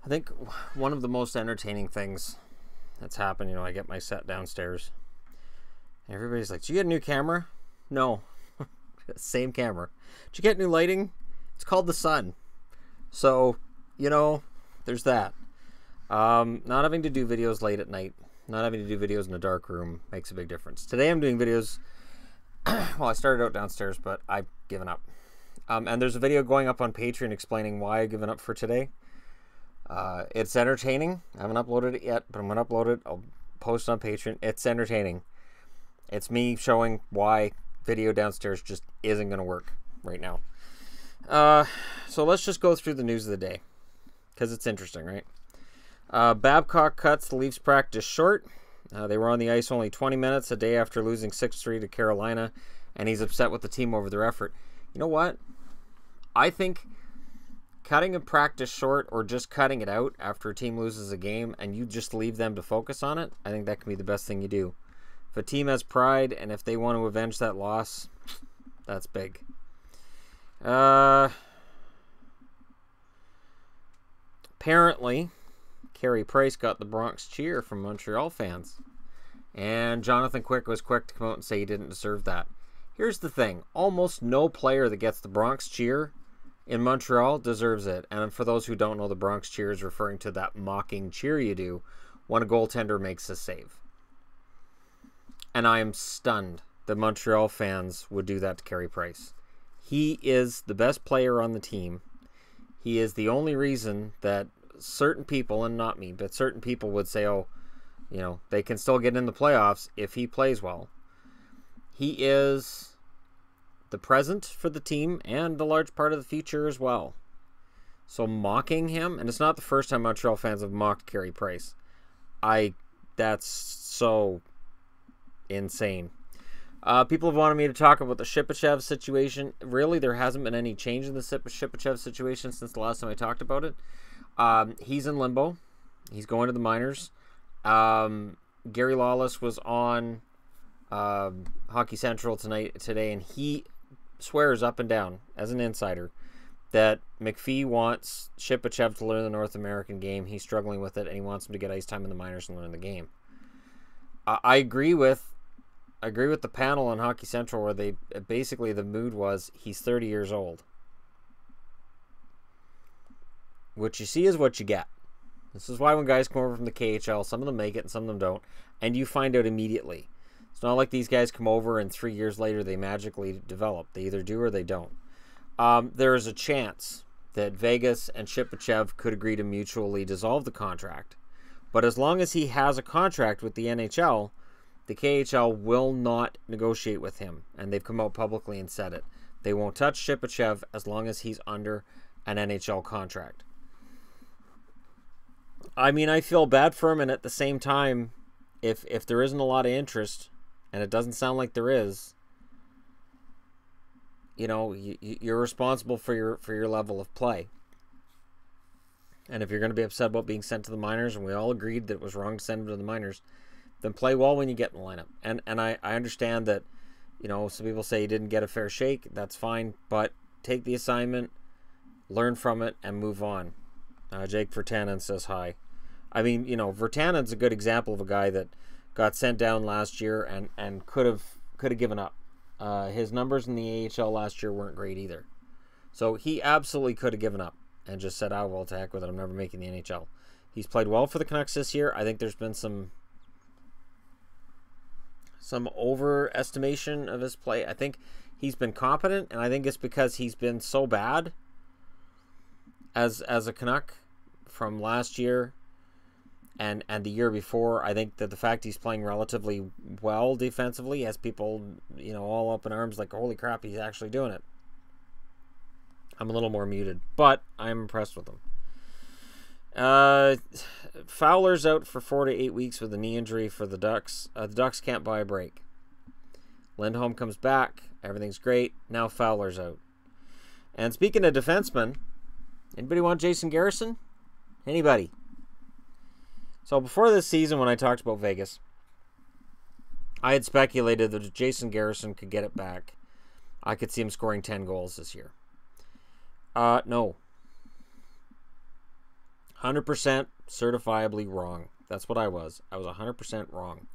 I think one of the most entertaining things that's happened, I get my set downstairs. And everybody's like, did you get a new camera? No. Same camera. Did you get new lighting? It's called the sun. So, there's that. Not having to do videos late at night, not having to do videos in a dark room makes a big difference. Today I'm doing videos, well, I started out downstairs, but I've given up. And there's a video going up on Patreon explaining why I've given up for today. It's entertaining. I haven't uploaded it yet, but I'm going to upload it. I'll post it on Patreon. It's entertaining. It's me showing why video downstairs just isn't going to work right now. So let's just go through the news of the day, because it's interesting, right? Babcock cuts the Leafs practice short. They were on the ice only 20 minutes a day after losing 6-3 to Carolina, and he's upset with the team over their effort. You know what? I think cutting a practice short or just cutting it out after a team loses a game and you just leave them to focus on it, I think that can be the best thing you do. If a team has pride and if they want to avenge that loss, that's big. Apparently, Carey Price got the Bronx cheer from Montreal fans. And Jonathan Quick was quick to come out and say he didn't deserve that. Here's the thing. Almost no player that gets the Bronx cheer in Montreal deserves it. And for those who don't know, the Bronx cheer is referring to that mocking cheer you do when a goaltender makes a save. And I am stunned that Montreal fans would do that to Carey Price. He is the best player on the team. He is the only reason that certain people, and not me, but certain people would say, oh, they can still get in the playoffs if he plays well. He is the present for the team and a large part of the future as well. So mocking him, and it's not the first time Montreal fans have mocked Carey Price. That's so insane. People have wanted me to talk about the Shipachyov situation. Really, there hasn't been any change in the Shipachyov situation since the last time I talked about it. He's in limbo. He's going to the minors. Gary Lawless was on Hockey Central today, and he swears up and down, as an insider, that McPhee wants Shipachyov to learn the North American game. He's struggling with it, and he wants him to get ice time in the minors and learn the game. I agree with the panel on Hockey Central where they basically the mood was he's 30 years old. What you see is what you get. This is why when guys come over from the KHL, some of them make it and some of them don't, and you find out immediately. It's not like these guys come over and 3 years later they magically develop. They either do or they don't. There is a chance that Vegas and Shipachyov could agree to mutually dissolve the contract. But as long as he has a contract with the NHL, the KHL will not negotiate with him. And they've come out publicly and said it. They won't touch Shipachyov as long as he's under an NHL contract. I mean, I feel bad for him, and at the same time, if there isn't a lot of interest, and it doesn't sound like there is, you're responsible for your level of play. And if you're going to be upset about being sent to the minors, and we all agreed that it was wrong to send him to the minors, then play well when you get in the lineup. And I understand that, some people say he didn't get a fair shake. That's fine, but take the assignment, learn from it, and move on. Jake Virtanen says hi. I mean, Virtanen's a good example of a guy that got sent down last year and could have given up. His numbers in the AHL last year weren't great either. So he absolutely could have given up and just said, well, to heck with it, I'm never making the NHL. He's played well for the Canucks this year. I think there's been some overestimation of his play. I think he's been competent, and I think it's because he's been so bad as a Canuck from last year and the year before. I think that the fact he's playing relatively well defensively has people, all up in arms like, holy crap, he's actually doing it. I'm a little more muted, but I'm impressed with him. Fowler's out for 4 to 8 weeks with a knee injury for the Ducks. The Ducks can't buy a break. Lindholm comes back. Everything's great. Now Fowler's out. And speaking of defensemen, anybody want Jason Garrison? Anybody? So before this season, when I talked about Vegas, I had speculated that if Jason Garrison could get it back, I could see him scoring 10 goals this year. No. 100% certifiably wrong. That's what I was. I was 100% wrong.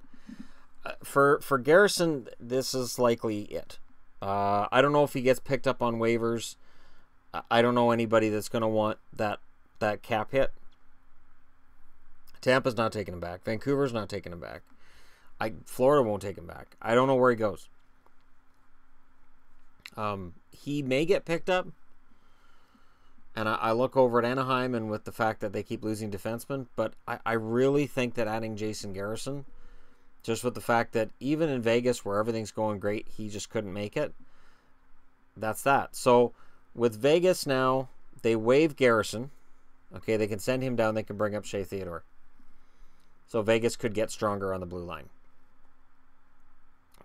For Garrison, this is likely it. I don't know if he gets picked up on waivers. I don't know anybody that's going to want that cap hit. Tampa's not taking him back. Vancouver's not taking him back. Florida won't take him back. I don't know where he goes. He may get picked up. And I look over at Anaheim, and with the fact that they keep losing defensemen, but I really think that adding Jason Garrison, just with the fact that even in Vegas where everything's going great, he just couldn't make it. That's that. So with Vegas now, they waive Garrison. Okay, they can send him down. They can bring up Shea Theodore. So Vegas could get stronger on the blue line.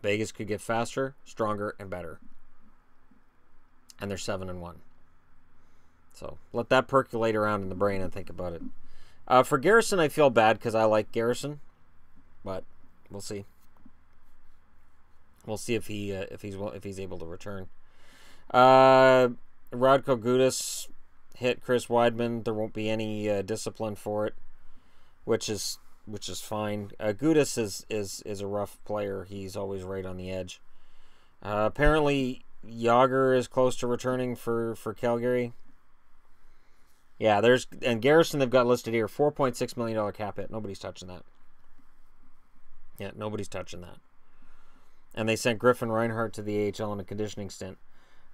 Vegas could get faster, stronger, and better. And they're 7-1. So let that percolate around in the brain and think about it. For Garrison, I feel bad because I like Garrison, but we'll see. We'll see if he's able to return. Radko Gudas hit Chris Weidman. There won't be any discipline for it, which is fine. Gudas is a rough player. He's always right on the edge. Apparently, Jágr is close to returning for Calgary. Yeah, and Garrison they've got listed here, $4.6 million cap hit. Nobody's touching that. Yeah, nobody's touching that. And they sent Griffin Reinhart to the AHL on a conditioning stint.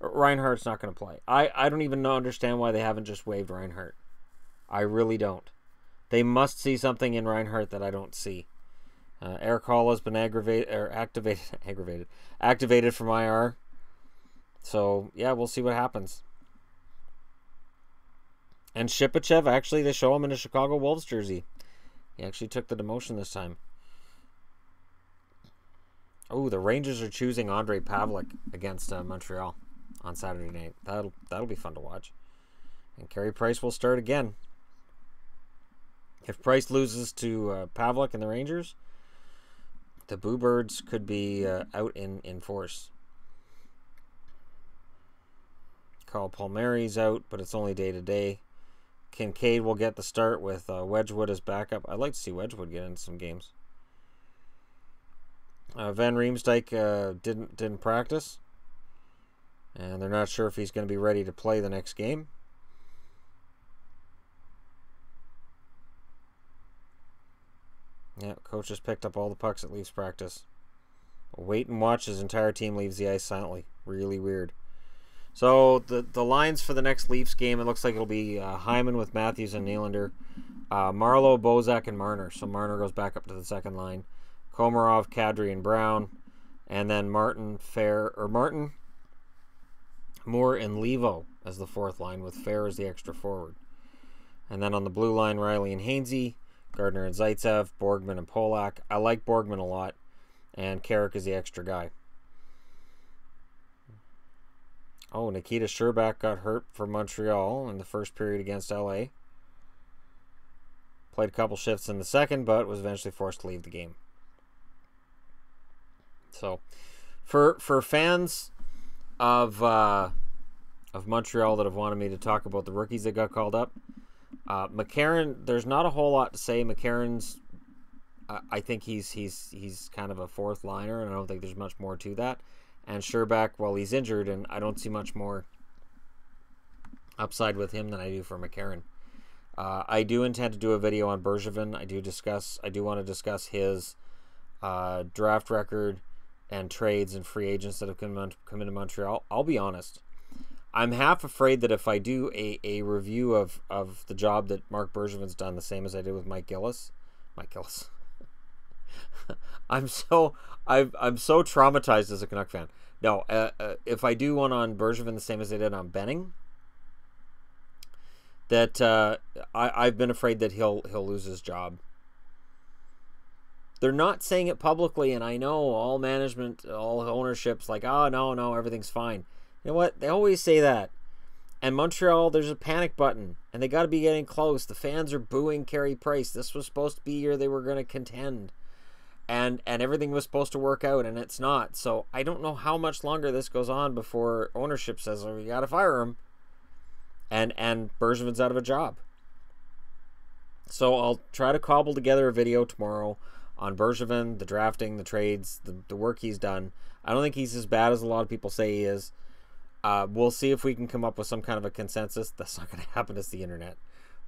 Reinhart's not going to play. I don't even understand why they haven't just waived Reinhart. I really don't. They must see something in Reinhart that I don't see. Eric Hall has been activated from IR. So, yeah, we'll see what happens. And Shipachyov, actually, they show him in a Chicago Wolves jersey. He actually took the demotion this time. Oh, the Rangers are choosing Andrei Pavlik against Montreal on Saturday night. That'll be fun to watch. And Carey Price will start again. If Price loses to Pavlik and the Rangers, the Boo Birds could be out in force. Carl Palmieri's out, but it's only day-to-day. Kincaid will get the start with Wedgwood as backup. I'd like to see Wedgwood get into some games. Van Riemsdyk didn't practice, and they're not sure if he's going to be ready to play the next game. Yeah, coach has picked up all the pucks at Leafs practice. Wait and watch. His entire team leaves the ice silently. Really weird. So the lines for the next Leafs game, it looks like it'll be Hyman with Matthews and Nylander, Marleau, Bozak, and Marner. So Marner goes back up to the second line. Komarov, Kadri, and Brown, and then Martin, Moore, and Levo as the fourth line, with Fair as the extra forward. And then on the blue line, Riley and Hainsey, Gardner and Zaitsev, Borgman and Polak. I like Borgman a lot, and Carrick is the extra guy. Oh, Nikita Sherbak got hurt for Montreal in the first period against LA. Played a couple shifts in the second, but was eventually forced to leave the game. So, for fans of Montreal that have wanted me to talk about the rookies that got called up, McCarron, there's not a whole lot to say. McCarron's, I think he's kind of a fourth liner, and I don't think there's much more to that. And Sherbak, well, he's injured, and I don't see much more upside with him than I do for McCarron. I do intend to do a video on Bergevin. I do want to discuss his draft record and trades and free agents that have come into Montreal. I'll be honest. I'm half afraid that if I do a review of the job that Mark Bergevin's done, the same as I did with Mike Gillis. I'm so traumatized as a Canuck fan. No, if I do one on Bergevin the same as I did on Benning, that I've been afraid that he'll lose his job. They're not saying it publicly, and I know all management, all ownership's like, oh, no, everything's fine. You know what? They always say that. And Montreal, there's a panic button, and they got to be getting close. The fans are booing Carey Price. This was supposed to be year they were going to contend. And everything was supposed to work out, and it's not. So I don't know how much longer this goes on before ownership says, oh, we got to fire him. And Bergevin's out of a job. So I'll try to cobble together a video tomorrow on Bergevin, the drafting, the trades, the work he's done. I don't think he's as bad as a lot of people say he is. We'll see if we can come up with some kind of a consensus. That's not going to happen. It's the internet.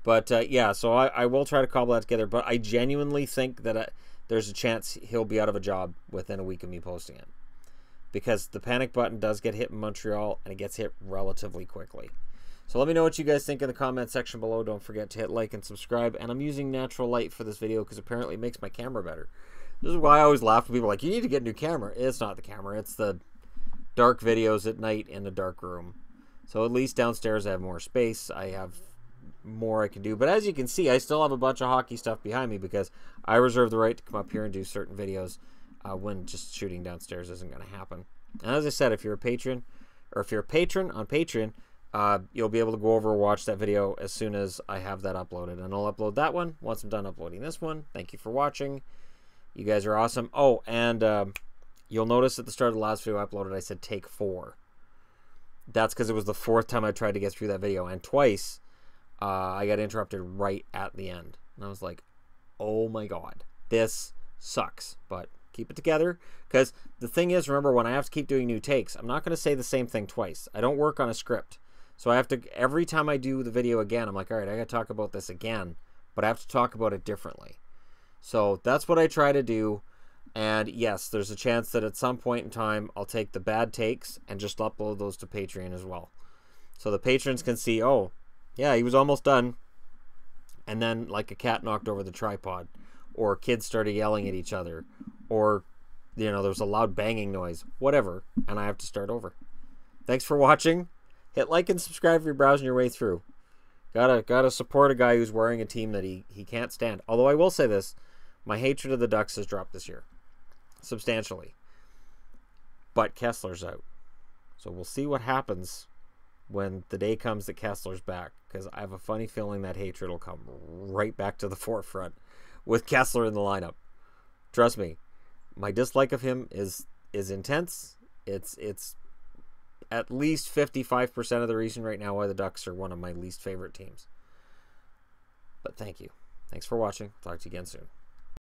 But yeah, so I will try to cobble that together. But I genuinely think that there's a chance he'll be out of a job within a week of me posting it. Because the panic button does get hit in Montreal, and it gets hit relatively quickly. So let me know what you guys think in the comment section below. Don't forget to hit like and subscribe. And I'm using natural light for this video because apparently it makes my camera better. This is why I always laugh when people are like, you need to get a new camera. It's not the camera. It's the dark videos at night in a dark room. So at least downstairs I have more space. I have more I can do. But as you can see, I still have a bunch of hockey stuff behind me because I reserve the right to come up here and do certain videos when just shooting downstairs isn't going to happen. And as I said, if you're a patron, or if you're a patron on Patreon, you'll be able to go over and watch that video as soon as I have that uploaded. And I'll upload that one once I'm done uploading this one. Thank you for watching. You guys are awesome. Oh, and you'll notice at the start of the last video I uploaded, I said take 4. That's because it was the 4th time I tried to get through that video. And twice, I got interrupted right at the end. And I was like, oh my god, this sucks. But keep it together. Because the thing is, remember, when I have to keep doing new takes, I'm not going to say the same thing twice. I don't work on a script. So I have to, every time I do the video again, I'm like, all right, I got to talk about this again. But I have to talk about it differently. So that's what I try to do. And yes, there's a chance that at some point in time, I'll take the bad takes and just upload those to Patreon as well. So the patrons can see, oh, yeah, he was almost done. And then like a cat knocked over the tripod. Or kids started yelling at each other. Or, you know, there was a loud banging noise. Whatever. And I have to start over. Thanks for watching. Hit like and subscribe if you're browsing your way through. Gotta support a guy who's wearing a team that he can't stand. Although I will say this. My hatred of the Ducks has dropped this year. Substantially. But Kessler's out. So we'll see what happens when the day comes that Kessler's back. Because I have a funny feeling that hatred will come right back to the forefront with Kessler in the lineup. Trust me. My dislike of him is intense. It's at least 55% of the reason right now why the Ducks are one of my least favorite teams. But thank you. Thanks for watching. Talk to you again soon.